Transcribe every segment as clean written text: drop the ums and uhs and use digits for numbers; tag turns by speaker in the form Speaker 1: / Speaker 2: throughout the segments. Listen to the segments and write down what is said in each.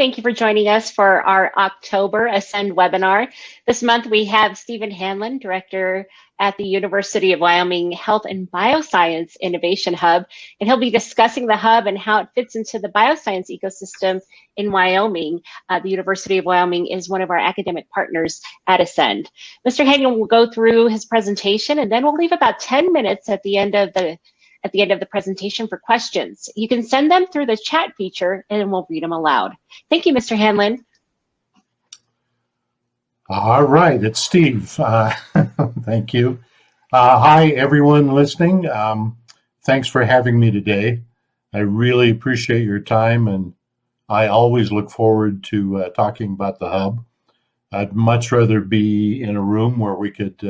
Speaker 1: Thank you for joining us for our October Ascend webinar. This month we have Stephen Hanlon, Director at the University of Wyoming Health and Bioscience Innovation Hub, and he'll be discussing the hub and how it fits into the bioscience ecosystem in Wyoming. The University of Wyoming is one of our academic partners at Ascend. Mr. Hanlon will go through his presentation, and then we'll leave about 10 minutes at the end of the presentation for questions. You can send them through the chat feature and we'll read them aloud. Thank you, Mr. Hanlon.
Speaker 2: All right, it's Steve. Thank you. Hi, everyone listening. Thanks for having me today. I really appreciate your time, and I always look forward to talking about the hub. I'd much rather be in a room where we could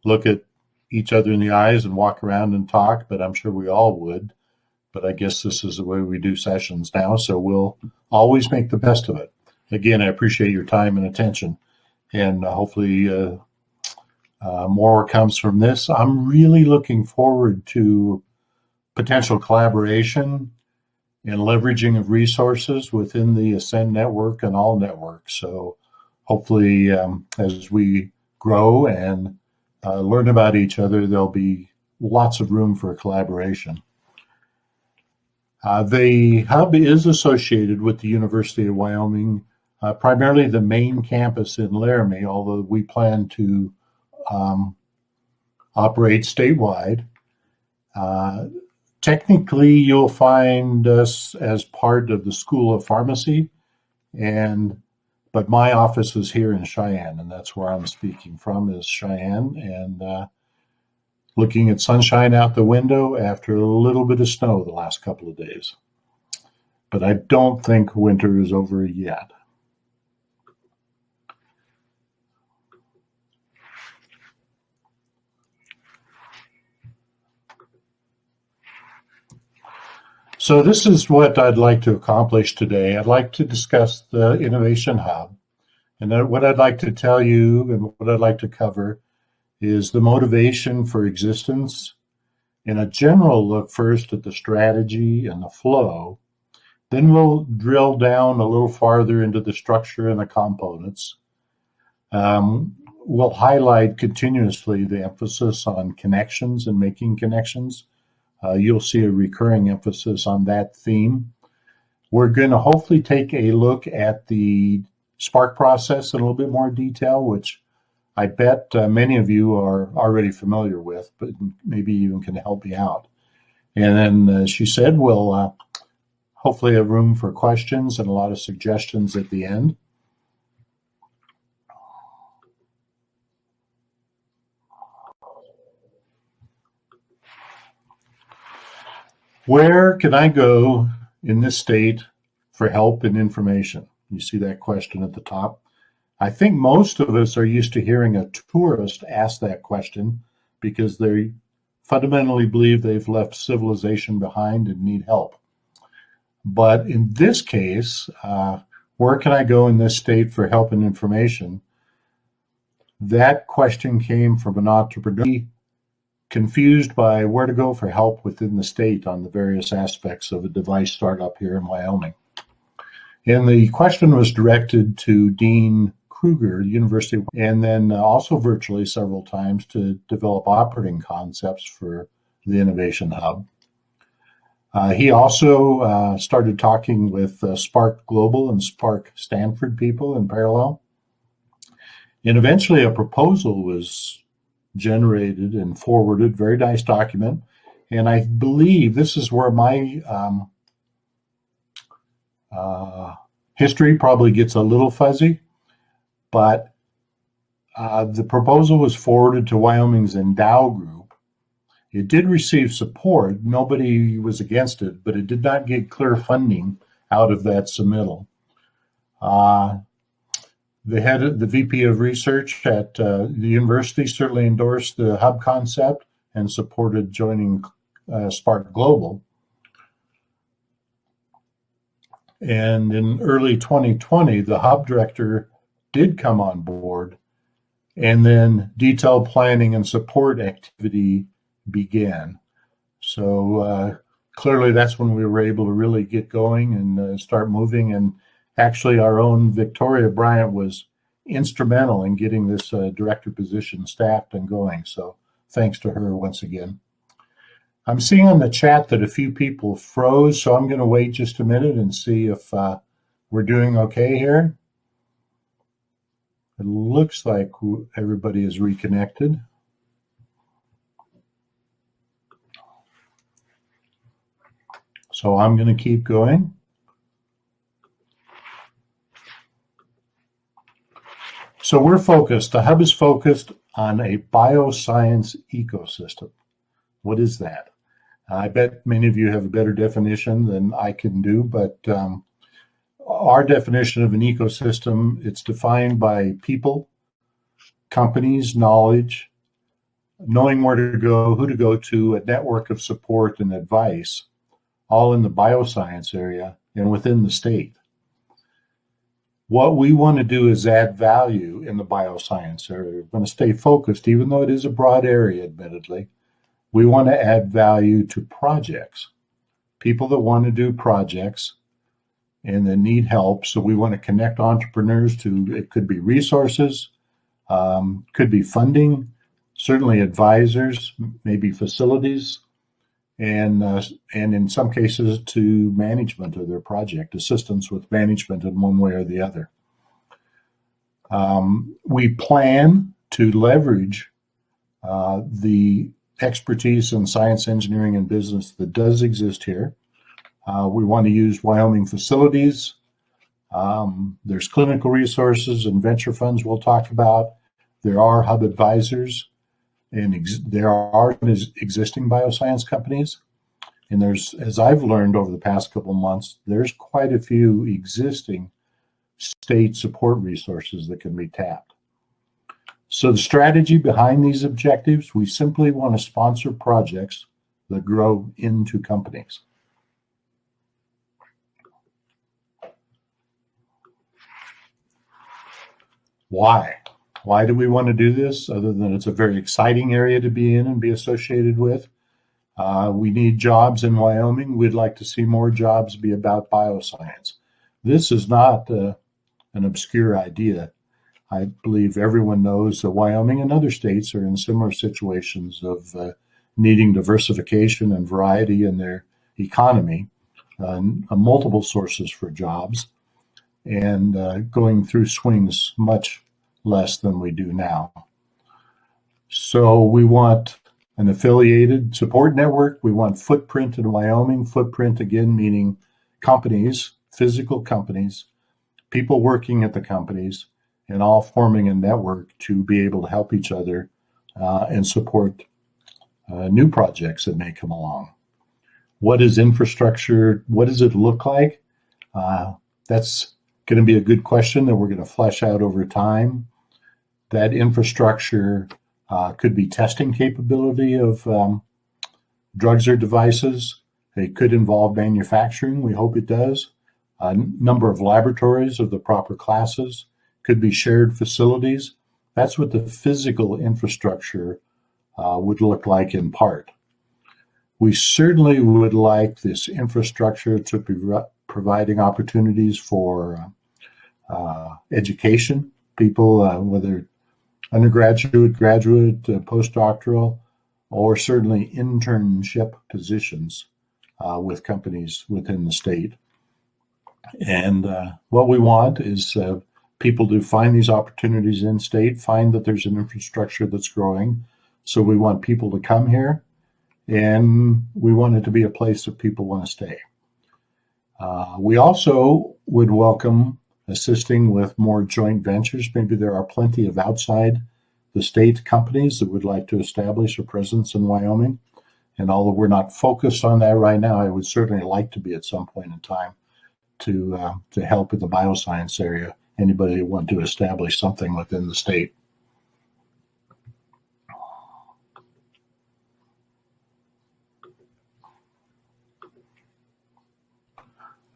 Speaker 2: look at each other in the eyes and walk around and talk, but I'm sure we all would. But I guess this is the way we do sessions now, so we'll always make the best of it. Again, I appreciate your time and attention, and hopefully more comes from this. I'm really looking forward to potential collaboration and leveraging of resources within the Ascend network and all networks. So hopefully as we grow and learn about each other, there'll be lots of room for collaboration. The hub is associated with the University of Wyoming, primarily the main campus in Laramie, although we plan to operate statewide. Technically, you'll find us as part of the School of Pharmacy, but my office is here in Cheyenne, and that's where I'm speaking from, is Cheyenne, and looking at sunshine out the window after a little bit of snow the last couple of days. But I don't think winter is over yet. So this is what I'd like to accomplish today. I'd like to discuss the Innovation Hub. And what I'd like to tell you and what I'd like to cover is the motivation for existence, and a general look first at the strategy and the flow. Then we'll drill down a little farther into the structure and the components. We'll highlight continuously the emphasis on connections and making connections. You'll see a recurring emphasis on that theme. We're going to hopefully take a look at the Spark process in a little bit more detail, which I bet many of you are already familiar with, but maybe even can help me out. And then, as she said, we'll hopefully have room for questions and a lot of suggestions at the end. Where can I go in this state for help and information? You see that question at the top. I think most of us are used to hearing a tourist ask that question because they fundamentally believe they've left civilization behind and need help. But in this case, where can I go in this state for help and information? That question came from an entrepreneur confused by where to go for help within the state on the various aspects of a device startup here in Wyoming. And the question was directed to Dean Kruger, University, and then also virtually several times to develop operating concepts for the Innovation Hub. He also started talking with Spark Global and Spark Stanford people in parallel. And eventually a proposal was generated and forwarded, very nice document. And I believe this is where my history probably gets a little fuzzy, but the proposal was forwarded to Wyoming's Endow Group. It did receive support. Nobody was against it, but it did not get clear funding out of that submittal. The VP of Research at the university certainly endorsed the hub concept and supported joining Spark Global. And in early 2020, the hub director did come on board, and then detailed planning and support activity began. So clearly that's when we were able to really get going and start moving. And Actually, our own Victoria Bryant was instrumental in getting this director position staffed and going. So thanks to her once again. I'm seeing on the chat that a few people froze, so I'm going to wait just a minute and see if we're doing okay here. It looks like everybody is reconnected. So I'm going to keep going. So we're focused, the hub is focused on a bioscience ecosystem. What is that? I bet many of you have a better definition than I can do, but our definition of an ecosystem, it's defined by people, companies, knowledge, knowing where to go, who to go to, a network of support and advice, all in the bioscience area and within the state. What we want to do is add value in the bioscience area. We're going to stay focused, even though it is a broad area, admittedly. We want to add value to projects, people that want to do projects and that need help. So we want to connect entrepreneurs to, it could be resources, could be funding, certainly advisors, maybe facilities, and in some cases to management of their project, assistance with management in one way or the other. We plan to leverage the expertise in science, engineering, and business that does exist here. We want to use Wyoming facilities. There's clinical resources and venture funds we'll talk about. There are hub advisors, and there are existing bioscience companies. And there's, as I've learned over the past couple of months, there's quite a few existing state support resources that can be tapped. So the strategy behind these objectives, we simply want to sponsor projects that grow into companies. Why? Why do we want to do this, other than it's a very exciting area to be in and be associated with? We need jobs in Wyoming. We'd like to see more jobs be about bioscience. This is not an obscure idea. I believe everyone knows that Wyoming and other states are in similar situations of needing diversification and variety in their economy, multiple sources for jobs, and going through swings much less than we do now. So we want an affiliated support network. We want footprint in Wyoming. Footprint, again, meaning companies, physical companies, people working at the companies, and all forming a network to be able to help each other and support new projects that may come along. What is infrastructure? What does it look like? That's going to be a good question that we're going to flesh out over time. That infrastructure could be testing capability of drugs or devices. It could involve manufacturing. We hope it does. A number of laboratories of the proper classes. Could be shared facilities. That's what the physical infrastructure would look like in part. We certainly would like this infrastructure to be providing opportunities for education, people, whether undergraduate, graduate, postdoctoral, or certainly internship positions with companies within the state. And what we want is people to find these opportunities in state, find that there's an infrastructure that's growing. So we want people to come here, and we want it to be a place that people want to stay. We also would welcome assisting with more joint ventures. Maybe there are plenty of outside the state companies that would like to establish a presence in Wyoming. And although we're not focused on that right now, I would certainly like to be at some point in time to help in the bioscience area. Anybody who want to establish something within the state.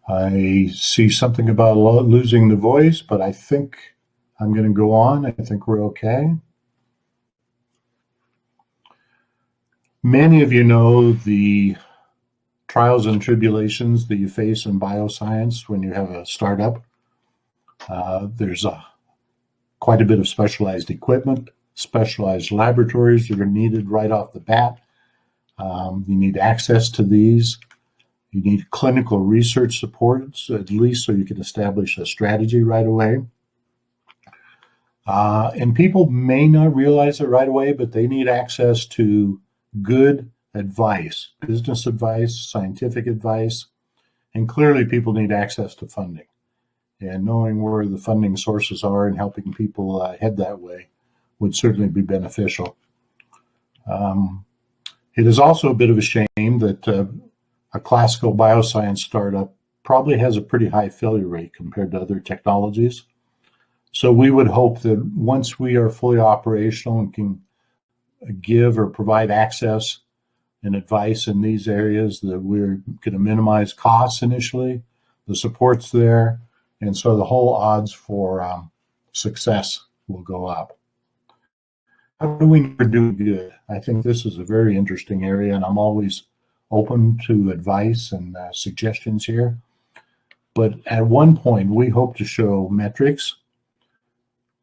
Speaker 2: I see something about losing the voice, but I think I'm going to go on. I think we're okay. Many of you know the trials and tribulations that you face in bioscience when you have a startup There's quite a bit of specialized equipment, specialized laboratories that are needed right off the bat. You need access to these. You need clinical research supports, at least so you can establish a strategy right away. And people may not realize it right away, but they need access to good advice, business advice, scientific advice, and clearly people need access to funding. And knowing where the funding sources are and helping people head that way would certainly be beneficial. It is also a bit of a shame that a classical bioscience startup probably has a pretty high failure rate compared to other technologies. So we would hope that once we are fully operational and can give or provide access and advice in these areas, that we're going to minimize costs initially, the support's there, and so the whole odds for success will go up. How do we do good? I think this is a very interesting area, and I'm always open to advice and suggestions here. But at one point, we hope to show metrics,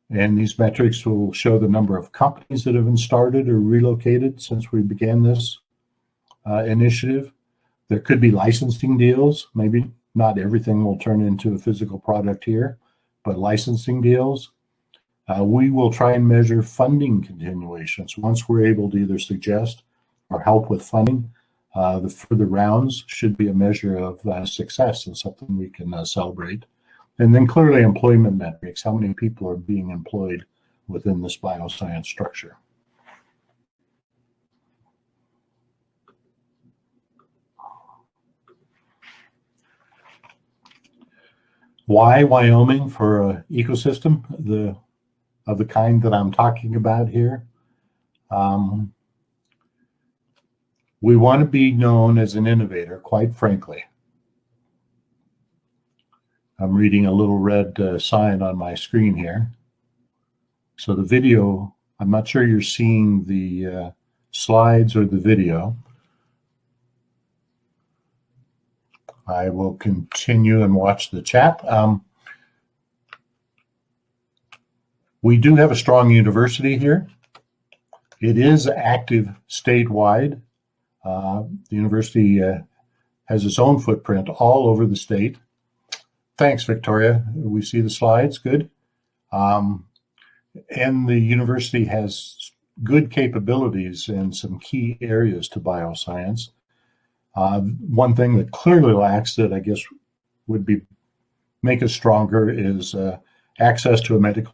Speaker 2: and these metrics will show the number of companies that have been started or relocated since we began this initiative. There could be licensing deals. Maybe not everything will turn into a physical product here, but licensing deals. We will try and measure funding continuations. Once we're able to either suggest or help with funding, the further rounds should be a measure of success and something we can celebrate. And then clearly employment metrics, how many people are being employed within this bioscience structure. Why Wyoming for an ecosystem of the kind that I'm talking about here? We want to be known as an innovator, quite frankly. I'm reading a little red sign on my screen here. So the video, I'm not sure you're seeing the slides or the video. I will continue and watch the chat. We do have a strong university here. It is active statewide. The university has its own footprint all over the state. Thanks, Victoria. We see the slides. Good. And the university has good capabilities in some key areas to bioscience. One thing that clearly lacks that I guess would make us stronger is access to a medical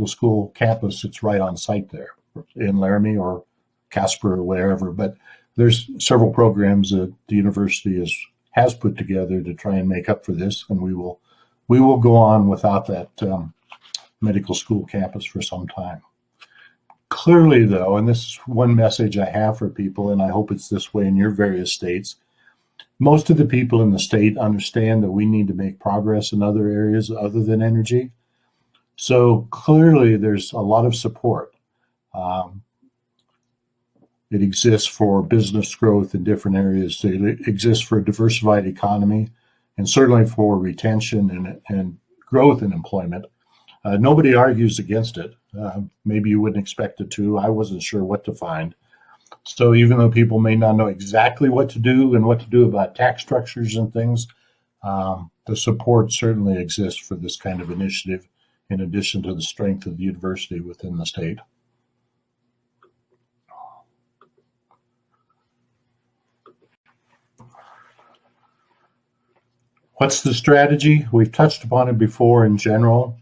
Speaker 2: school campus that's right on site there in Laramie or Casper or wherever. But there's several programs that the university has put together to try and make up for this, and we will go on without that medical school campus for some time. Clearly, though, and this is one message I have for people, and I hope it's this way in your various states, most of the people in the state understand that we need to make progress in other areas other than energy. So clearly, there's a lot of support. It exists for business growth in different areas. It exists for a diversified economy, and certainly for retention and growth in employment. Nobody argues against it. Maybe you wouldn't expect it to. I wasn't sure what to find. So even though people may not know exactly what to do and what to do about tax structures and things, the support certainly exists for this kind of initiative, in addition to the strength of the university within the state. What's the strategy? We've touched upon it before in general,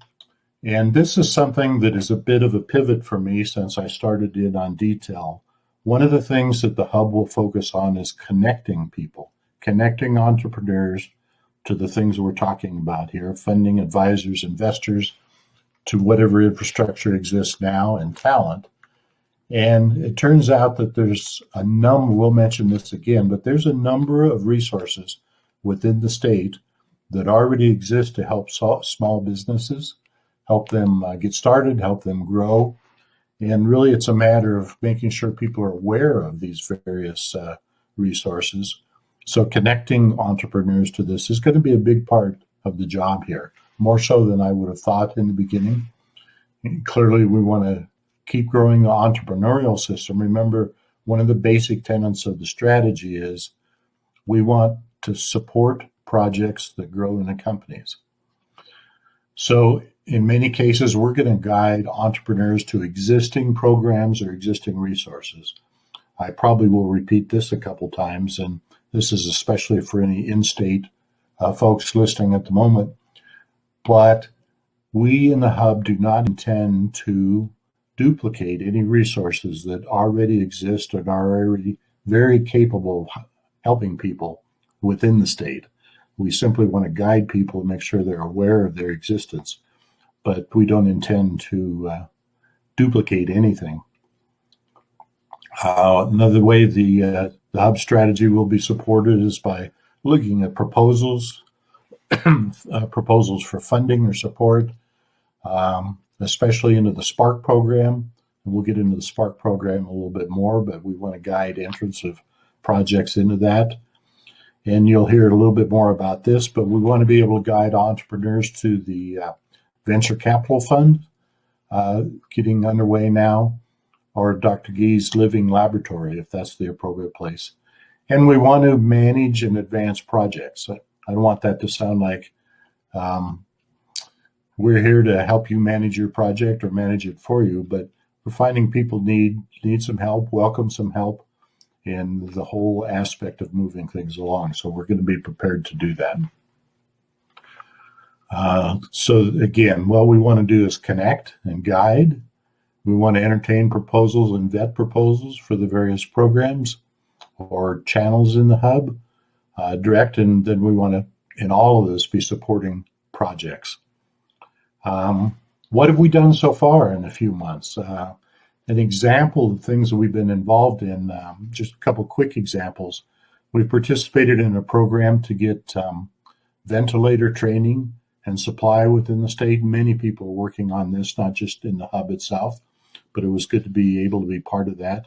Speaker 2: and this is something that is a bit of a pivot for me since I started in on detail. One of the things that the hub will focus on is connecting people, connecting entrepreneurs to the things we're talking about here, funding, advisors, investors, to whatever infrastructure exists now, and talent. And it turns out that there's a number, we'll mention this again, but there's a number of resources within the state that already exist to help small businesses, help them get started, help them grow. And really, it's a matter of making sure people are aware of these various resources. So connecting entrepreneurs to this is going to be a big part of the job here. more so than I would have thought in the beginning. And clearly, we want to keep growing the entrepreneurial system. Remember, one of the basic tenets of the strategy is we want to support projects that grow into companies. So in many cases, we're going to guide entrepreneurs to existing programs or existing resources. I probably will repeat this a couple times, and this is especially for any in-state folks listening at the moment. But we in the Hub do not intend to duplicate any resources that already exist and are already very capable of helping people within the state. We simply want to guide people and make sure they're aware of their existence, but we don't intend to duplicate anything. Another way the Hub strategy will be supported is by looking at proposals, proposals for funding or support, especially into the Spark program. And we'll get into the Spark program a little bit more, but we want to guide entrance of projects into that. And you'll hear a little bit more about this, but we want to be able to guide entrepreneurs to the venture capital fund, getting underway now, or Dr. Gee's Living Laboratory, if that's the appropriate place. And we want to manage and advance projects. I don't want that to sound like we're here to help you manage your project or manage it for you, but we're finding people need some help, welcome some help in the whole aspect of moving things along. So we're going to be prepared to do that. So again, what we want to do is connect and guide. We want to entertain proposals and vet proposals for the various programs or channels in the Hub, direct, and then we want to, in all of this, be supporting projects. What have we done so far in a few months? An example of things that we've been involved in, just a couple quick examples. We've participated in a program to get ventilator training and supply within the state. Many people are working on this, not just in the Hub itself, but it was good to be able to be part of that,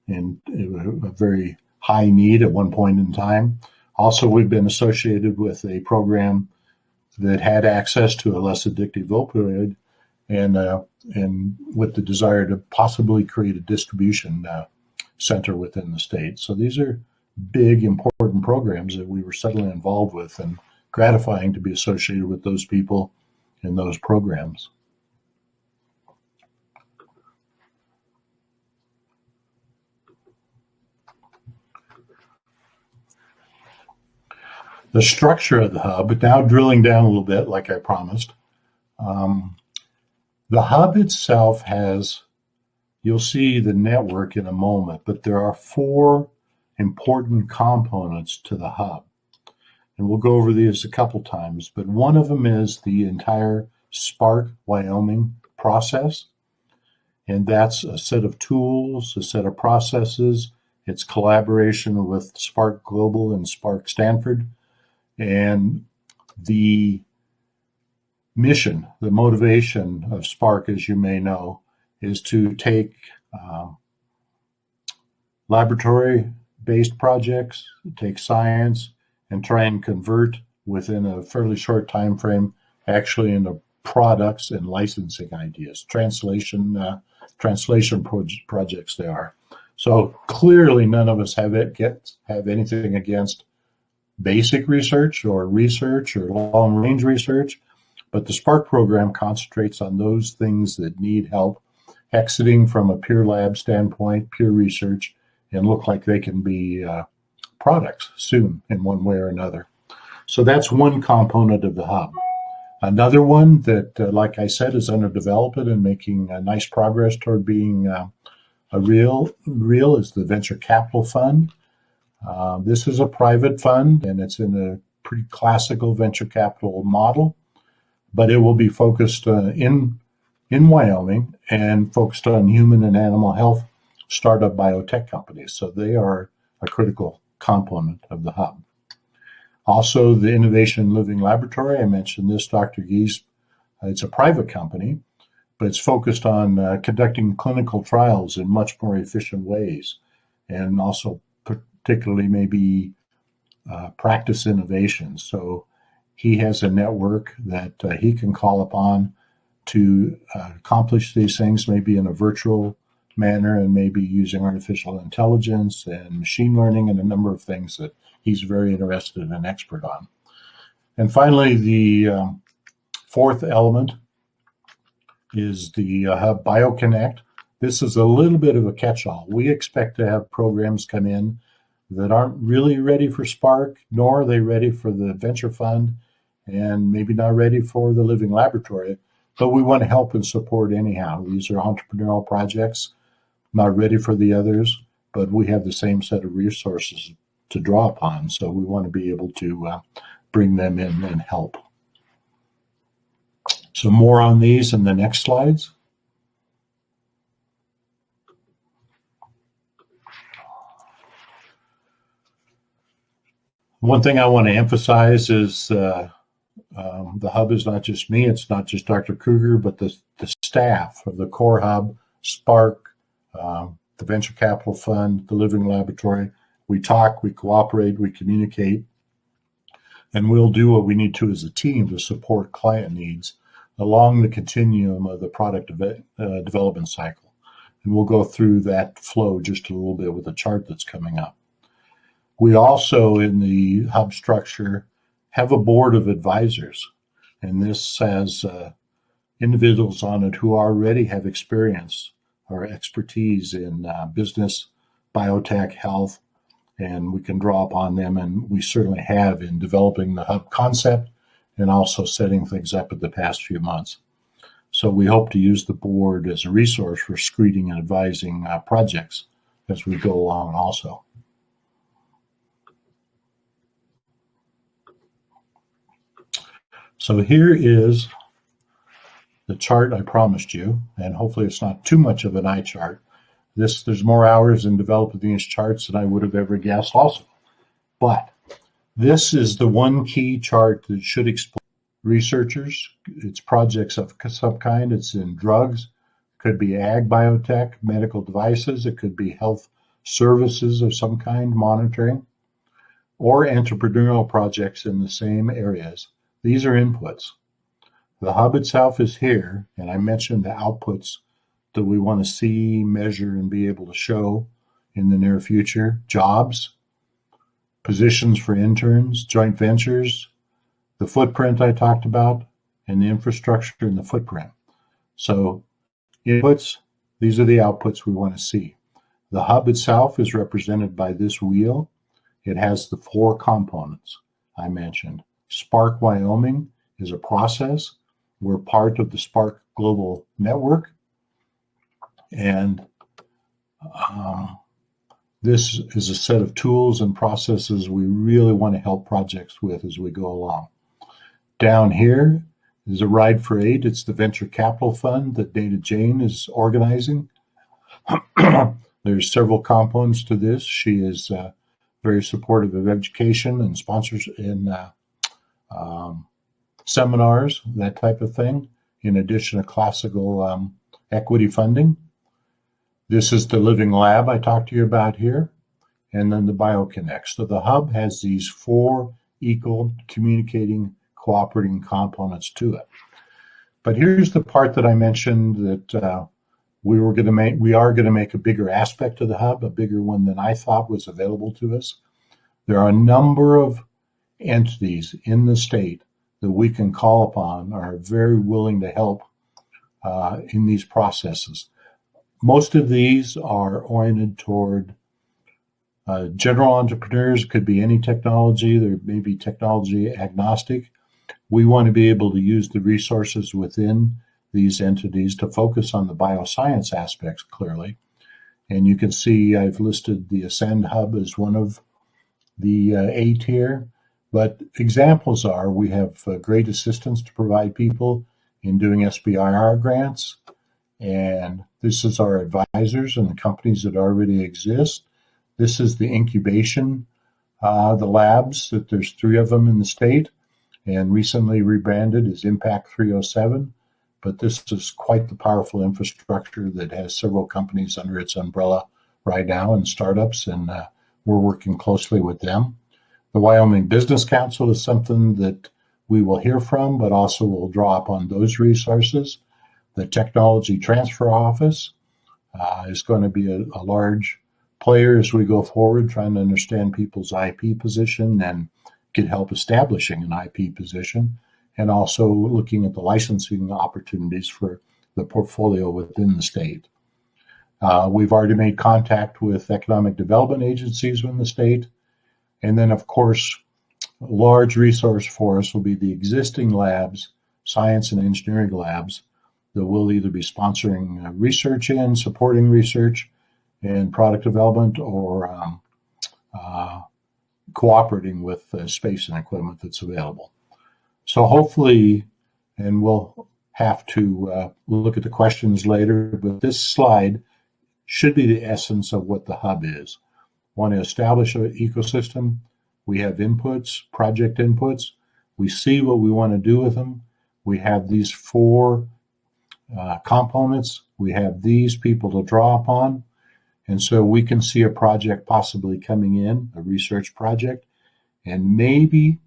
Speaker 2: and a very high need at one point in time. Also, we've been associated with a program that had access to a less addictive opioid, and with the desire to possibly create a distribution center within the state. So these are big, important programs that we were suddenly involved with, and gratifying to be associated with those people in those programs. The structure of the Hub, but now drilling down a little bit, like I promised. The Hub itself has, you'll see the network in a moment, but there are 4 important components to the Hub. And we'll go over these a couple times, but one of them is the entire Spark Wyoming process. And that's a set of tools, a set of processes. It's collaboration with Spark Global and Spark Stanford. And the mission, the motivation of Spark, as you may know, is to take laboratory-based projects, take science, and try and convert within a fairly short time frame actually into products and licensing ideas, translation projects they are. So clearly none of us have anything against basic research or long-range research, but the Spark program concentrates on those things that need help exiting from a pure lab standpoint, pure research, and look like they can be products soon in one way or another. So that's one component of the Hub. Another one that, like I said, is under development and making nice progress toward being a real is the Venture Capital Fund. This is a private fund, and it's in a pretty classical venture capital model, but it will be focused in Wyoming and focused on human and animal health startup biotech companies. So they are a critical component of the Hub. Also, the Innovation Living Laboratory, I mentioned this, Dr. Geese, it's a private company, but it's focused on conducting clinical trials in much more efficient ways, and also particularly maybe practice innovation. So he has a network that he can call upon to accomplish these things, maybe in a virtual manner and maybe using artificial intelligence and machine learning and a number of things that he's very interested and an expert on. And finally, the fourth element is the Hub BioConnect. This is a little bit of a catch-all. We expect to have programs come in that aren't really ready for Spark, nor are they ready for the venture fund, and maybe not ready for the living laboratory, but we want to help and support anyhow. These are entrepreneurial projects, not ready for the others, but we have the same set of resources to draw upon, so we want to be able to bring them in and help. So more on these in the next slides. One thing I want to emphasize is the Hub is not just me, it's not just Dr. Kruger, but the staff of the core Hub, Spark, the Venture Capital Fund, the Living Laboratory. We talk, we cooperate, we communicate, and we'll do what we need to as a team to support client needs along the continuum of the product development cycle. And we'll go through that flow just a little bit with a chart that's coming up. We also, in the Hub structure, have a board of advisors, and this has individuals on it who already have experience or expertise in business, biotech, health, and we can draw upon them, and we certainly have in developing the Hub concept and also setting things up in the past few months. So we hope to use the board as a resource for screening and advising projects as we go along also. So here is the chart I promised you, and hopefully it's not too much of an eye chart. There's more hours in developing these charts than I would have ever guessed also. But this is the one key chart that should explain researchers. It's projects of some kind. It's in drugs, could be ag biotech, medical devices, it could be health services of some kind, monitoring, or entrepreneurial projects in the same areas. These are inputs. The Hub itself is here, and I mentioned the outputs that we want to see, measure, and be able to show in the near future. Jobs, positions for interns, joint ventures, the footprint I talked about, and the infrastructure and the footprint. So inputs, these are the outputs we want to see. The Hub itself is represented by this wheel. It has the four components I mentioned. Spark Wyoming is a process. We're part of the Spark Global Network. And this is a set of tools and processes we really want to help projects with as we go along. Down here is a Ride for Aid. It's the Venture Capital Fund that Dana Jane is organizing. There's several components to this. She is very supportive of education and sponsors in seminars, that type of thing, in addition to classical equity funding. This is the Living Lab I talked to you about here, and then the BioConnect. So the Hub has these four equal communicating, cooperating components to it. But here's the part that I mentioned that we are going to make a bigger aspect of the Hub, a bigger one than I thought was available to us. There are a number of entities in the state that we can call upon are very willing to help in these processes. Most of these are oriented toward general entrepreneurs. Could be any technology. There may be technology agnostic. We want to be able to use the resources within these entities to focus on the bioscience aspects clearly. And you can see I've listed the Ascend Hub as one of the 8 here. But examples are we have great assistance to provide people in doing SBIR grants. And this is our advisors and the companies that already exist. This is the incubation, the labs, that there's 3 of them in the state and recently rebranded as Impact 307. But this is quite the powerful infrastructure that has several companies under its umbrella right now and startups, and we're working closely with them. The Wyoming Business Council is something that we will hear from, but also we'll draw upon those resources. The Technology Transfer Office is going to be a large player as we go forward, trying to understand people's IP position and get help establishing an IP position, and also looking at the licensing opportunities for the portfolio within the state. We've already made contact with economic development agencies in the state. And then, of course, a large resource for us will be the existing labs, science and engineering labs, that will either be sponsoring research in, supporting research and product development, or cooperating with space and equipment that's available. So hopefully, and we'll have to look at the questions later, but this slide should be the essence of what the hub is. Want to establish an ecosystem. We have inputs, project inputs. We see what we want to do with them. We have these four components. We have these people to draw upon. And so we can see a project possibly coming in, a research project, and maybe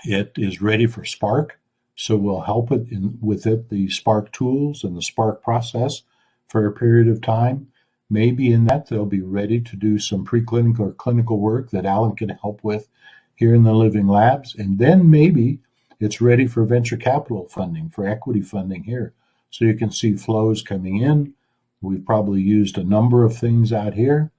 Speaker 2: it is ready for Spark. So we'll help it with the Spark tools and the Spark process for a period of time. Maybe in that they'll be ready to do some preclinical or clinical work that Alan can help with here in the living labs. And then maybe it's ready for venture capital funding, for equity funding here. So you can see flows coming in. We've probably used a number of things out here.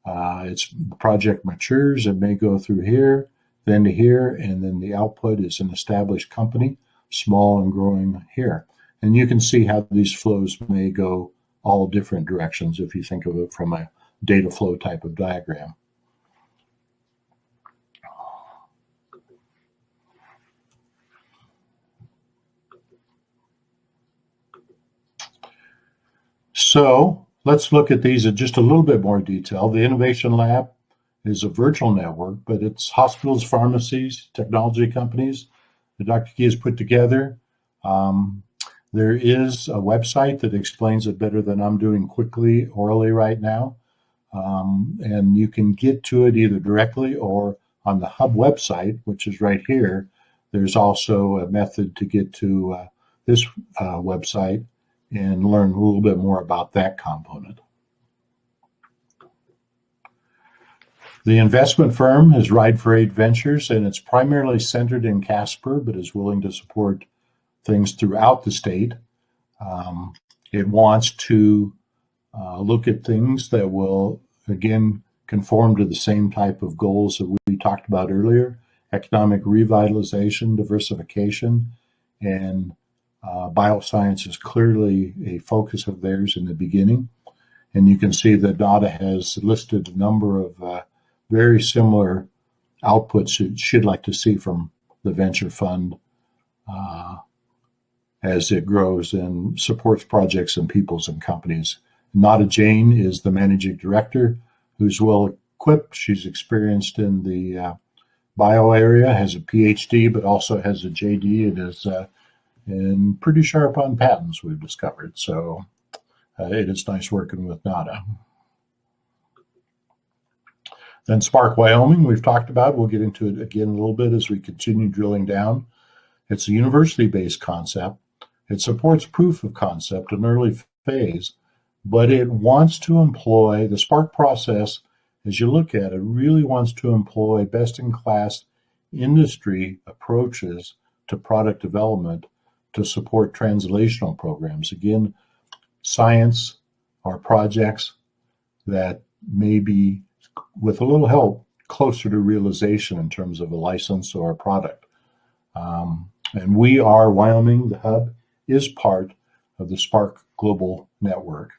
Speaker 2: The project matures. It may go through here, then to here, and then the output is an established company, small and growing here. And you can see how these flows may go all different directions if you think of it from a data flow type of diagram. So let's look at these in just a little bit more detail. The Innovation Lab is a virtual network, but it's hospitals, pharmacies, technology companies that Dr. Key has put together. There is a website that explains it better than I'm doing quickly, orally right now. And you can get to it either directly or on the Hub website, which is right here. There's also a method to get to this website and learn a little bit more about that component. The investment firm is Ride for Aid Ventures, and it's primarily centered in Casper, but is willing to support things throughout the state. It wants to look at things that will, again, conform to the same type of goals that we talked about earlier: economic revitalization, diversification, and bioscience is clearly a focus of theirs in the beginning. And you can see that NADA has listed a number of very similar outputs it should like to see from the venture fund as it grows and supports projects and peoples and companies. Nada Jane is the managing director, who's well equipped. She's experienced in the bio area, has a PhD, but also has a JD, and is and pretty sharp on patents, we've discovered. So it is nice working with Nada. Then Spark Wyoming, we've talked about. We'll get into it again a little bit as we continue drilling down. It's a university-based concept. It supports proof of concept in early phase, but it wants to employ the Spark process. As you look at it, really wants to employ best-in-class industry approaches to product development to support translational programs. Again, science or projects that may be, with a little help, closer to realization in terms of a license or a product. And we are, Wyoming, the hub, is part of the Spark Global Network.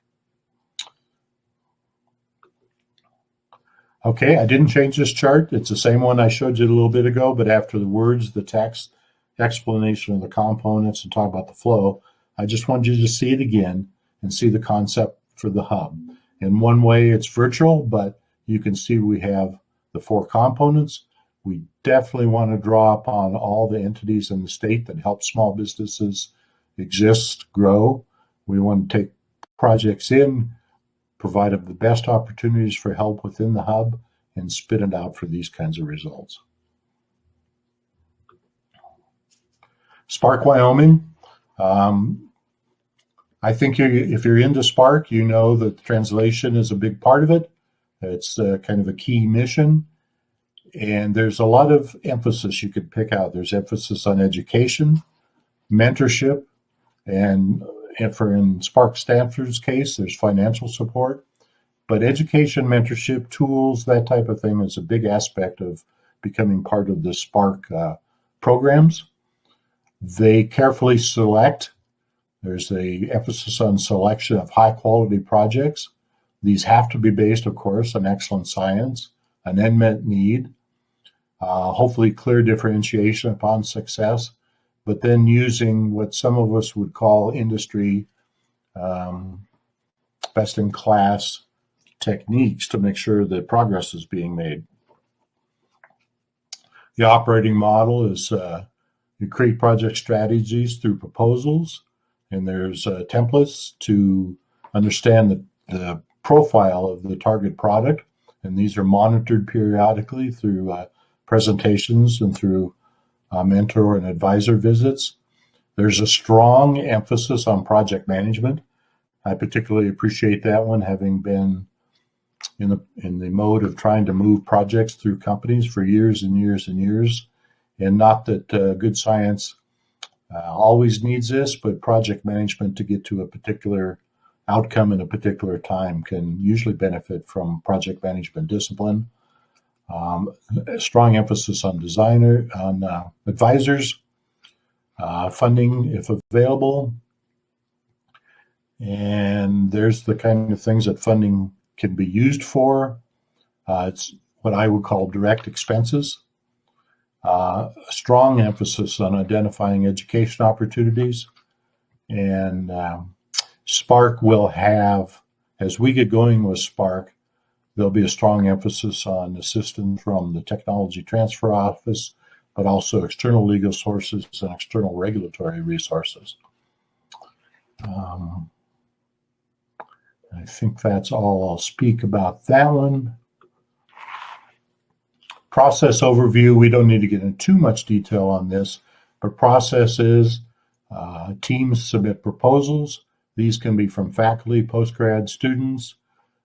Speaker 2: Okay, I didn't change this chart. It's the same one I showed you a little bit ago, but after the words, the text, explanation of the components, and talk about the flow, I just wanted you to see it again and see the concept for the hub. In one way, it's virtual, but you can see we have the four components. We definitely want to draw upon all the entities in the state that help small businesses exist, grow. We want to take projects in, provide them the best opportunities for help within the hub, and spit it out for these kinds of results. Spark Wyoming. Um, I think if you're into Spark, you know that translation is a big part of it. It's kind of a key mission. And there's a lot of emphasis you could pick out. There's emphasis on education, mentorship, and in Spark Stanford's case, there's financial support. But education, mentorship, tools, that type of thing is a big aspect of becoming part of the Spark programs. They carefully select. There's a emphasis on selection of high quality projects. These have to be based, of course, on excellent science, an unmet need, hopefully clear differentiation upon success, but then using what some of us would call industry best in class techniques to make sure that progress is being made. The operating model is you create project strategies through proposals, and there's templates to understand the profile of the target product, and these are monitored periodically through presentations and through mentor and advisor visits. There's a strong emphasis on project management. I particularly appreciate that one, having been in the mode of trying to move projects through companies for years and years and years. And not that good science always needs this, but project management to get to a particular outcome in a particular time can usually benefit from project management discipline. A strong emphasis on advisors, funding if available. And there's the kind of things that funding can be used for. It's what I would call direct expenses. A strong emphasis on identifying education opportunities. And Spark will have, as we get going with Spark, there'll be a strong emphasis on assistance from the Technology Transfer Office, but also external legal sources and external regulatory resources. I think that's all I'll speak about that one. Process overview, we don't need to get into too much detail on this, but process is teams submit proposals. These can be from faculty, postgrad students.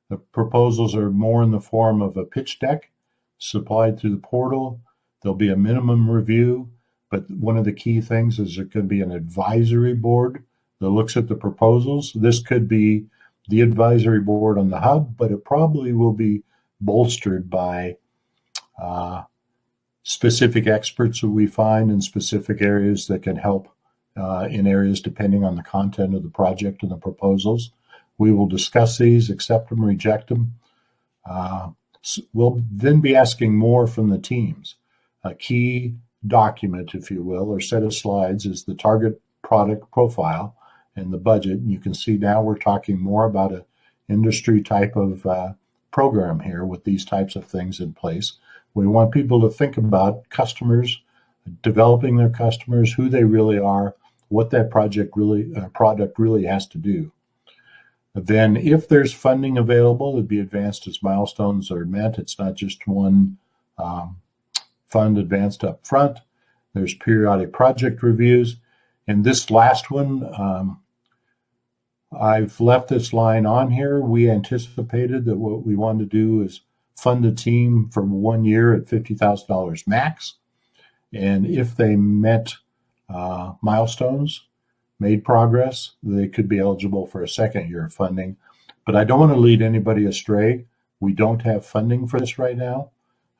Speaker 2: The proposals are more in the form of a pitch deck supplied through the portal. There'll be a minimum review, but one of the key things is there could be an advisory board that looks at the proposals. This could be the advisory board on the hub, but it probably will be bolstered by specific experts that we find in specific areas that can help in areas depending on the content of the project and the proposals. We will discuss these, accept them, reject them. We'll then be asking more from the teams. A key document, if you will, or set of slides is the target product profile and the budget. And you can see now we're talking more about an industry type of program here with these types of things in place. We want people to think about customers, developing their customers, who they really are, what that product really has to do. Then if there's funding available, it'd be advanced as milestones are met. It's not just one fund advanced up front. There's periodic project reviews. And this last one, I've left this line on here. We anticipated that what we wanted to do is fund a team for 1 year at $50,000 max. And if they met milestones, made progress, they could be eligible for a second year of funding. But I don't want to lead anybody astray. We don't have funding for this right now.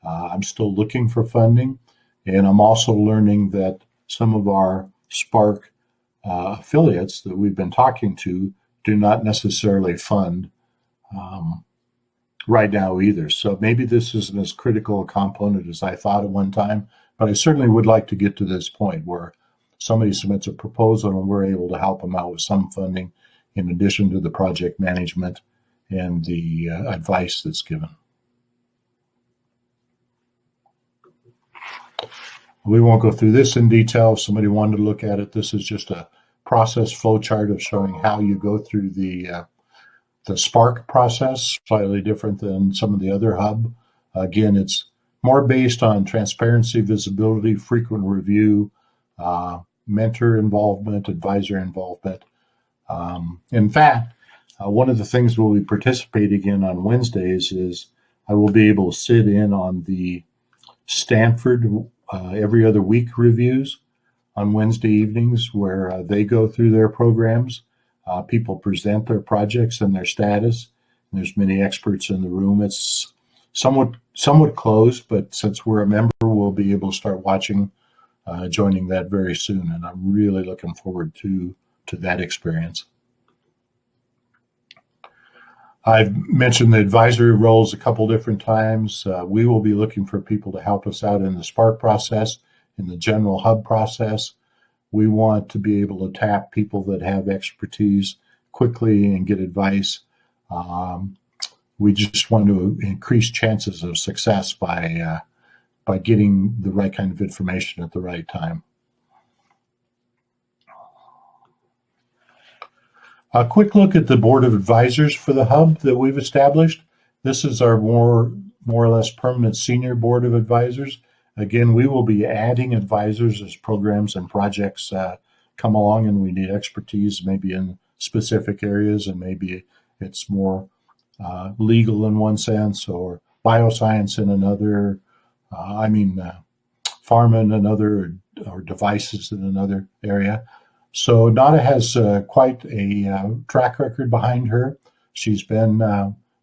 Speaker 2: I'm still looking for funding. And I'm also learning that some of our Spark affiliates that we've been talking to do not necessarily fund right now either. So maybe this isn't as critical a component as I thought at one time, but I certainly would like to get to this point where somebody submits a proposal and we're able to help them out with some funding in addition to the project management and the advice that's given. We won't go through this in detail. If somebody wanted to look at it, this is just a process flow chart of showing how you go through the Spark process, slightly different than some of the other hub. Again, it's more based on transparency, visibility, frequent review, mentor involvement, advisor involvement. In fact, one of the things we'll be participating in on Wednesdays is I will be able to sit in on the Stanford every other week reviews on Wednesday evenings, where they go through their programs. People present their projects and their status. And there's many experts in the room. It's somewhat closed, but since we're a member, we'll be able to start watching, joining that very soon. And I'm really looking forward to that experience. I've mentioned the advisory roles a couple different times. We will be looking for people to help us out in the Spark process, in the general hub process. We want to be able to tap people that have expertise quickly and get advice. We just want to increase chances of success by getting the right kind of information at the right time. A quick look at the board of advisors for the hub that we've established. This is our more or less permanent senior board of advisors. Again, we will be adding advisors as programs and projects come along and we need expertise maybe in specific areas, and maybe it's more legal in one sense, or bioscience in another, pharma in another, or devices in another area. So Nada has quite a track record behind her. She's been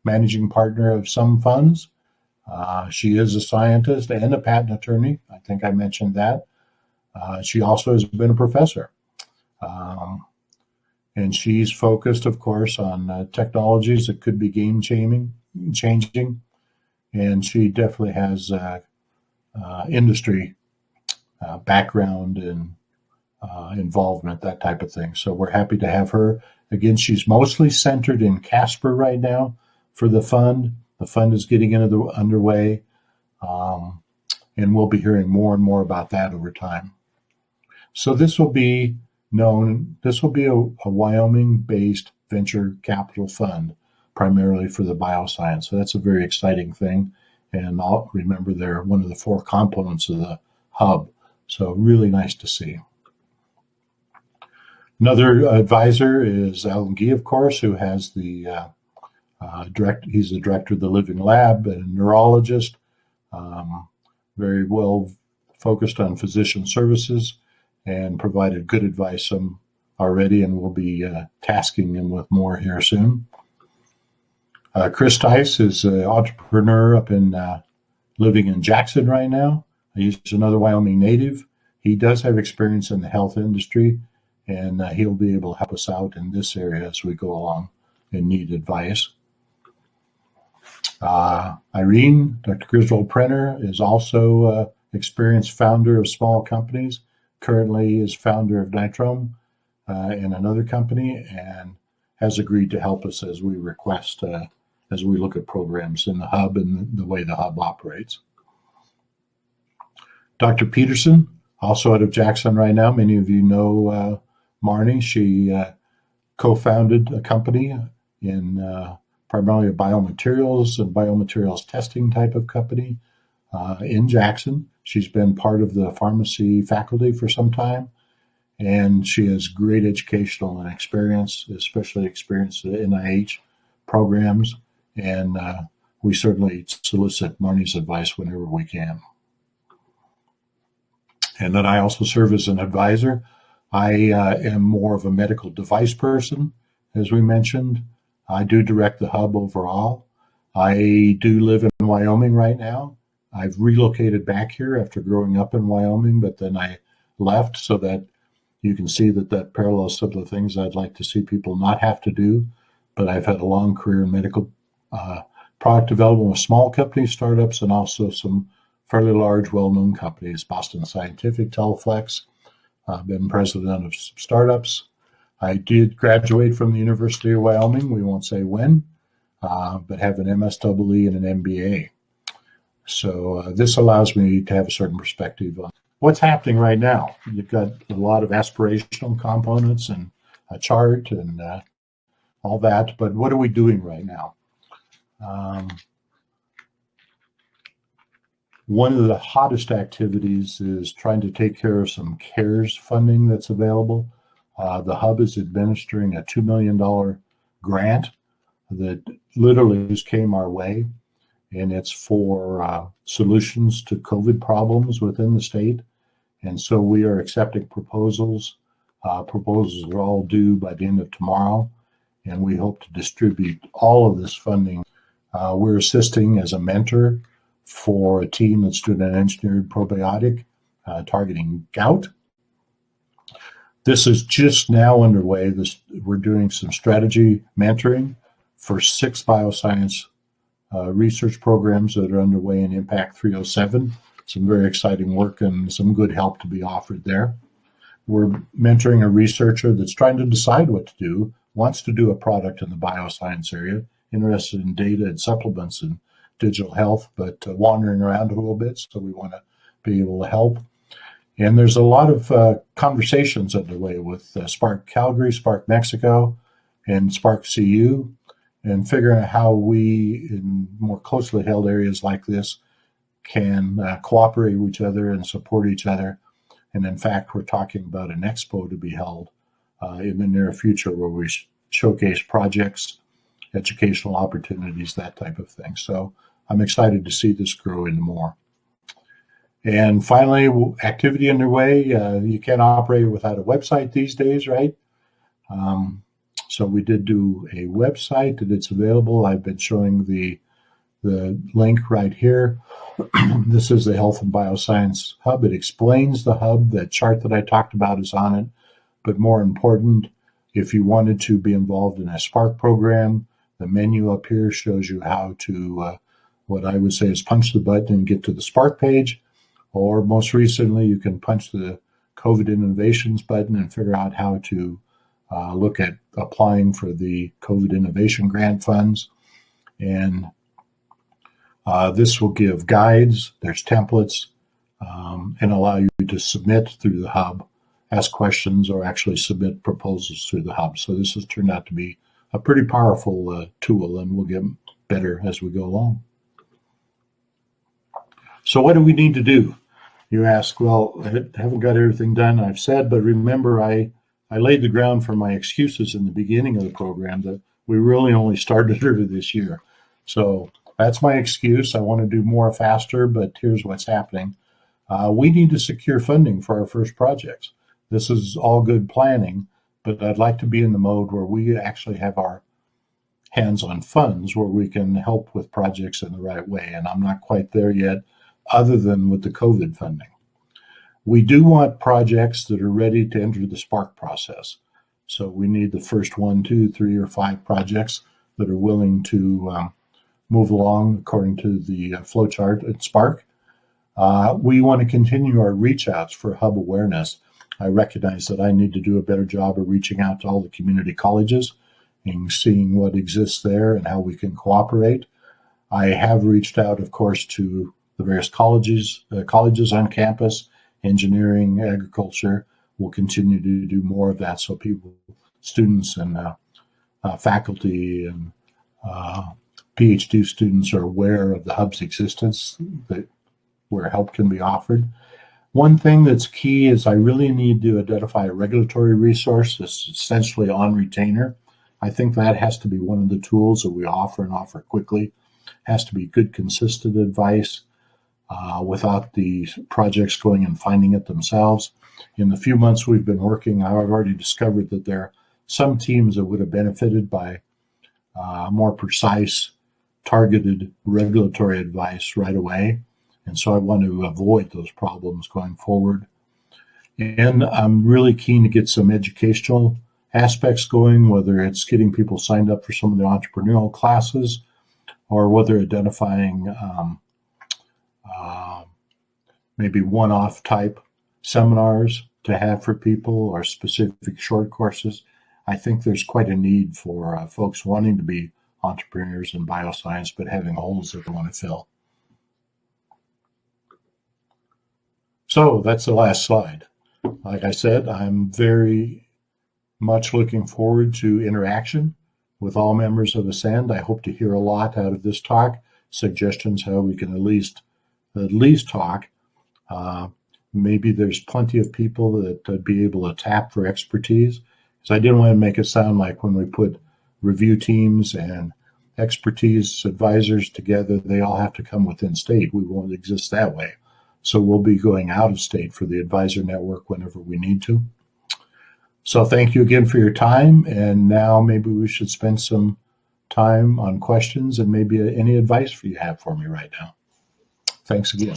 Speaker 2: managing partner of some funds. She is a scientist and a patent attorney. I think I mentioned that. She also has been a professor. And she's focused, of course, on technologies that could be game-changing. And she definitely has industry background and involvement, that type of thing. So we're happy to have her. Again, she's mostly centered in Casper right now for the fund. The fund is getting underway, and we'll be hearing more and more about that over time. So this will be a Wyoming-based venture capital fund, primarily for the bioscience. So that's a very exciting thing. And I'll remember they're one of the 4 components of the hub. So really nice to see. Another advisor is Alan Gee, of course, who has the he's the director of the Living Lab and a neurologist, very well focused on physician services, and provided good advice already, and we'll be tasking him with more here soon. Chris Tice is an entrepreneur up in living in Jackson right now. He's another Wyoming native. He does have experience in the health industry, and he'll be able to help us out in this area as we go along and need advice. Irene, Dr. Griswold Prenner, is also experienced founder of small companies. Currently is founder of Nitrome in another company, and has agreed to help us as we request, as we look at programs in the hub and the way the hub operates. Dr. Peterson, also out of Jackson right now. Many of you know Marnie. She co-founded a company in primarily a biomaterials and biomaterials testing type of company in Jackson. She's been part of the pharmacy faculty for some time, and she has great educational and experience, especially experience in NIH programs, and we certainly solicit Marnie's advice whenever we can. And then I also serve as an advisor. I am more of a medical device person, as we mentioned. I do direct the hub overall. I do live in Wyoming right now. I've relocated back here after growing up in Wyoming, but then I left so that you can see that parallels some of the things I'd like to see people not have to do. But I've had a long career in medical product development with small companies, startups, and also some fairly large, well-known companies, Boston Scientific, Teleflex. I've been president of some startups. I did graduate from the University of Wyoming. We won't say when, but have an MSEE and an MBA. So this allows me to have a certain perspective on what's happening right now. You've got a lot of aspirational components and a chart and all that, but what are we doing right now? One of the hottest activities is trying to take care of some CARES funding that's available. The hub is administering a $2 million grant that literally just came our way, and it's for solutions to COVID problems within the state. And so we are accepting proposals. Proposals are all due by the end of tomorrow, and we hope to distribute all of this funding. We're assisting as a mentor for a team that's doing an engineered probiotic targeting gout. This is just now underway. We're doing some strategy mentoring for 6 bioscience research programs that are underway in Impact 307. Some very exciting work and some good help to be offered there. We're mentoring a researcher that's trying to decide what to do, wants to do a product in the bioscience area, interested in data and supplements and digital health, but wandering around a little bit, so we want to be able to help. And there's a lot of conversations underway with Spark Calgary, Spark Mexico, and Spark CU, and figuring out how we, in more closely held areas like this, can cooperate with each other and support each other. And in fact, we're talking about an expo to be held in the near future where we showcase projects, educational opportunities, that type of thing. So I'm excited to see this grow into more. And finally, activity underway. You can't operate without a website these days, right? So we did do a website that it's available. I've been showing the link right here. This is the Health and Bioscience Hub. It explains the hub. That chart that I talked about is on it. But more important, if you wanted to be involved in a Spark program, the menu up here shows you how to, what I would say is punch the button and get to the Spark page. Or most recently, you can punch the COVID Innovations button and figure out how to look at applying for the COVID Innovation Grant funds. And this will give guides, there's templates, and allow you to submit through the hub, ask questions, or actually submit proposals through the hub. So this has turned out to be a pretty powerful tool, and we'll get better as we go along. So what do we need to do? You ask, well, I haven't got everything done, I've said, but remember I laid the ground for my excuses in the beginning of the program that we really only started early this year. So that's my excuse. I want to do more faster, but here's what's happening. We need to secure funding for our first projects. This is all good planning, but I'd like to be in the mode where we actually have our hands on funds where we can help with projects in the right way. And I'm not quite there yet, other than with the COVID funding. We do want projects that are ready to enter the Spark process. So we need the first 1, 2, 3, or 5 projects that are willing to move along according to the flowchart at Spark. We want to continue our reach outs for hub awareness. I recognize that I need to do a better job of reaching out to all the community colleges and seeing what exists there and how we can cooperate. I have reached out, of course, to the various colleges on campus, engineering, agriculture. We'll continue to do more of that so people, students and faculty and PhD students are aware of the hub's existence, where help can be offered. One thing that's key is I really need to identify a regulatory resource that's essentially on retainer. I think that has to be one of the tools that we offer and offer quickly. Has to be good, consistent advice without the projects going and finding it themselves. In the few months we've been working, I've already discovered that there are some teams that would have benefited by more precise, targeted regulatory advice right away. And so I want to avoid those problems going forward. And I'm really keen to get some educational aspects going, whether it's getting people signed up for some of the entrepreneurial classes or whether identifying maybe one-off type seminars to have for people or specific short courses. I think there's quite a need for folks wanting to be entrepreneurs in bioscience, but having holes that they want to fill. So that's the last slide. Like I said, I'm very much looking forward to interaction with all members of Ascend. I hope to hear a lot out of this talk, suggestions how we can at least at least talk. Maybe there's plenty of people that would be able to tap for expertise. So I didn't want to make it sound like when we put review teams and expertise advisors together, they all have to come within state. We won't exist that way. So we'll be going out of state for the advisor network whenever we need to. So thank you again for your time. And now maybe we should spend some time on questions and maybe any advice you have for me right now. Thanks again.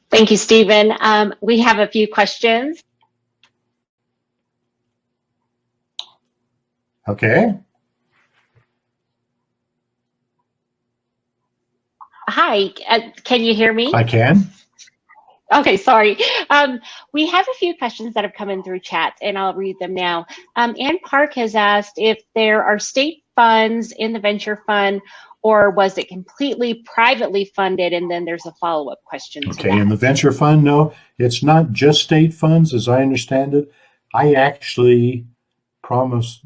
Speaker 1: Thank you, Stephen. We have a few questions.
Speaker 2: Okay.
Speaker 1: Hi, can you hear me?
Speaker 2: I can.
Speaker 1: Okay, sorry. We have a few questions that have come in through chat, and I'll read them now. Ann Park has asked if there are state funds in the venture fund, or was it completely privately funded? And then there's a follow-up question.
Speaker 2: Okay, in the venture fund, no, it's not just state funds, as I understand it. I actually promise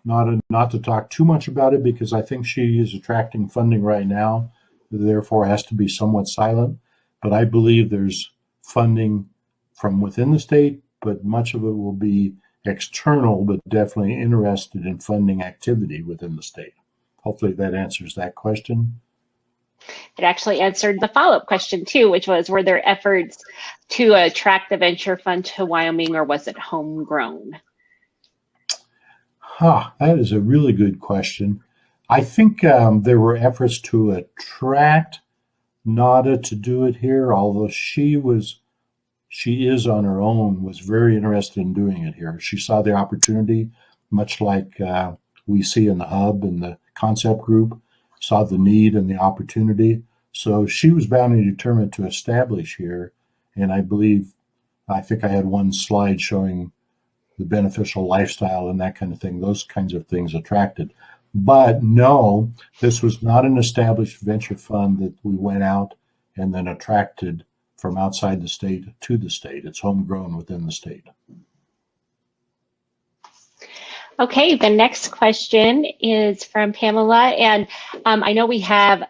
Speaker 2: not to talk too much about it because I think she is attracting funding right now, therefore has to be somewhat silent. But I believe there's funding from within the state, but much of it will be external, but definitely interested in funding activity within the state. Hopefully that answers that question.
Speaker 1: It actually answered the follow-up question too, which was, were there efforts to attract the venture fund to Wyoming, or was it homegrown?
Speaker 2: That is a really good question. I think there were efforts to attract Nada to do it here, although she is on her own, was very interested in doing it here. She saw the opportunity, much like we see in the hub and the concept group, saw the need and the opportunity. So she was bound and determined to establish here. And I think I had one slide showing the beneficial lifestyle and that kind of thing. Those kinds of things attracted. But no, this was not an established venture fund that we went out and then attracted from outside the state to the state. It's homegrown within the state.
Speaker 1: Okay, the next question is from Pamela, and I know we have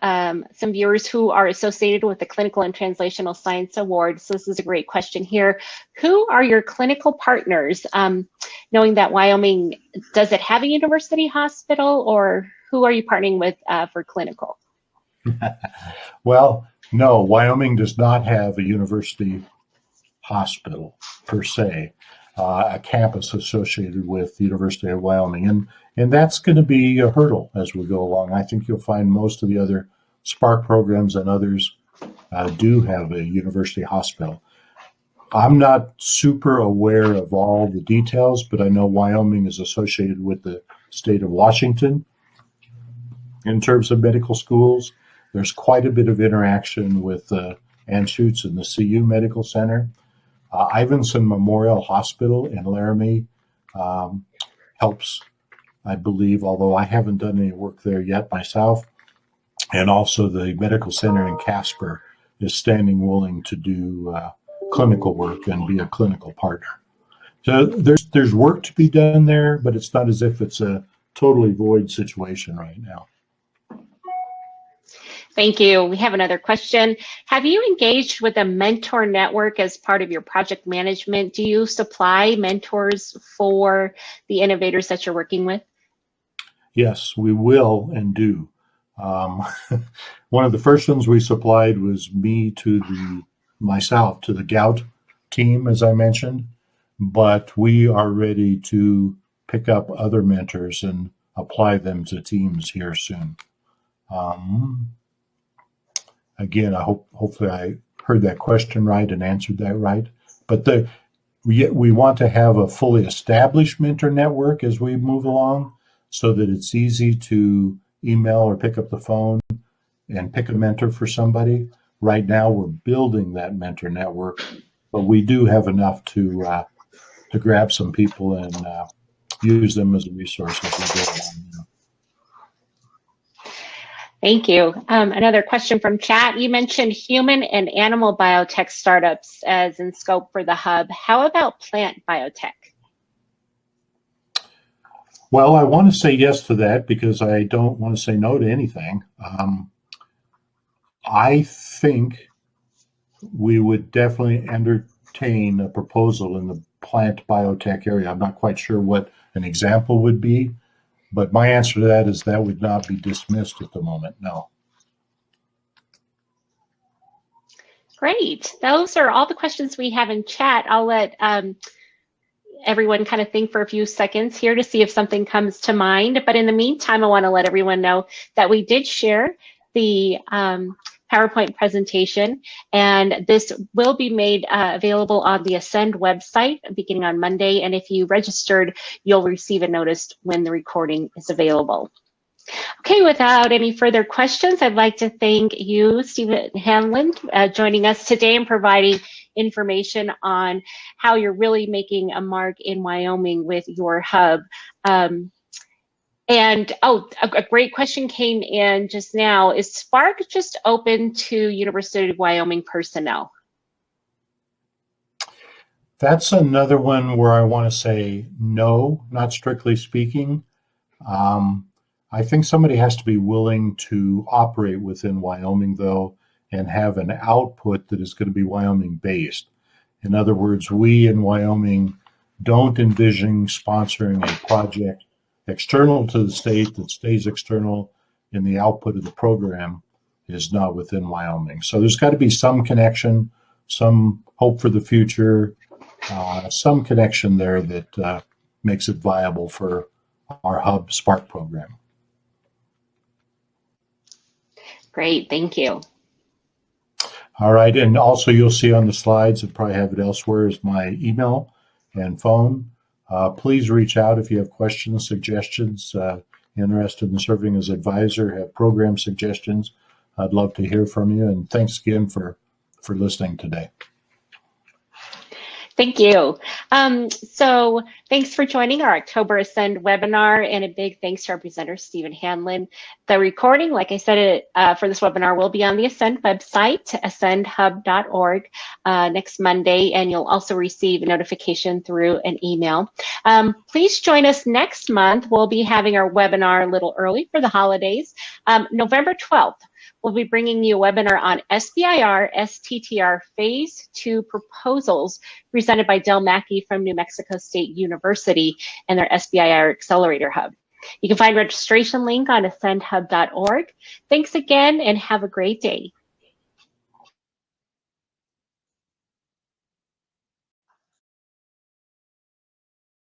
Speaker 1: some viewers who are associated with the Clinical and Translational Science Award, so this is a great question here. Who are your clinical partners? Knowing that Wyoming, does it have a university hospital, or who are you partnering with for clinical?
Speaker 2: Well, no, Wyoming does not have a university hospital per se. A campus associated with the University of Wyoming. And that's going to be a hurdle as we go along. I think you'll find most of the other Spark programs and others do have a university hospital. I'm not super aware of all the details, but I know Wyoming is associated with the state of Washington in terms of medical schools. There's quite a bit of interaction with Anschutz and the CU Medical Center. Ivinson Memorial Hospital in Laramie helps, I believe, although I haven't done any work there yet myself. And also the medical center in Casper is standing willing to do clinical work and be a clinical partner. So there's work to be done there, but it's not as if it's a totally void situation right now.
Speaker 1: Thank you. We have another question. Have you engaged with a mentor network as part of your project management? Do you supply mentors for the innovators that you're working with?
Speaker 2: Yes, we will and do. One of the first ones we supplied was myself to the gout team, as I mentioned, but we are ready to pick up other mentors and apply them to teams here soon. Again, hopefully I heard that question right and answered that right. But we want to have a fully established mentor network as we move along so that it's easy to email or pick up the phone and pick a mentor for somebody. Right now, we're building that mentor network, but we do have enough to grab some people and use them as a resource as we go along.
Speaker 1: Thank you. Another question from chat. You mentioned human and animal biotech startups as in scope for the hub. How about plant biotech?
Speaker 2: Well, I want to say yes to that because I don't want to say no to anything. I think we would definitely entertain a proposal in the plant biotech area. I'm not quite sure what an example would be, but my answer to that is that would not be dismissed at the moment, no.
Speaker 1: Great. Those are all the questions we have in chat. I'll let everyone kind of think for a few seconds here to see if something comes to mind. But in the meantime, I want to let everyone know that we did share the PowerPoint presentation, and this will be made available on the Ascend website beginning on Monday. And if you registered, you'll receive a notice when the recording is available. Okay, without any further questions, I'd like to thank you, Stephen Hanlon, joining us today and providing information on how you're really making a mark in Wyoming with your hub. A great question came in just now. Is Spark just open to University of Wyoming personnel?
Speaker 2: That's another one where I want to say no, not strictly speaking. I think somebody has to be willing to operate within Wyoming, though, and have an output that is going to be Wyoming based. In other words, we in Wyoming don't envision sponsoring a project external to the state that stays external, and the output of the program is not within Wyoming. So there's got to be some connection, some hope for the future, some connection there that makes it viable for our Hub Spark program.
Speaker 1: Great, thank you.
Speaker 2: All right, and also you'll see on the slides, and probably have it elsewhere, is my email and phone. Please reach out if you have questions, suggestions, interested in serving as advisor, have program suggestions. I'd love to hear from you, and thanks again for listening today.
Speaker 1: Thank you. So thanks for joining our October Ascend webinar, and a big thanks to our presenter, Stephen Hanlon. The recording, like I said, for this webinar will be on the Ascend website, ascendhub.org, next Monday, and you'll also receive a notification through an email. Please join us next month. We'll be having our webinar a little early for the holidays, November 12th. We'll be bringing you a webinar on SBIR STTR Phase 2 proposals presented by Del Mackey from New Mexico State University and their SBIR Accelerator Hub. You can find registration link on ascendhub.org. Thanks again and have a great day.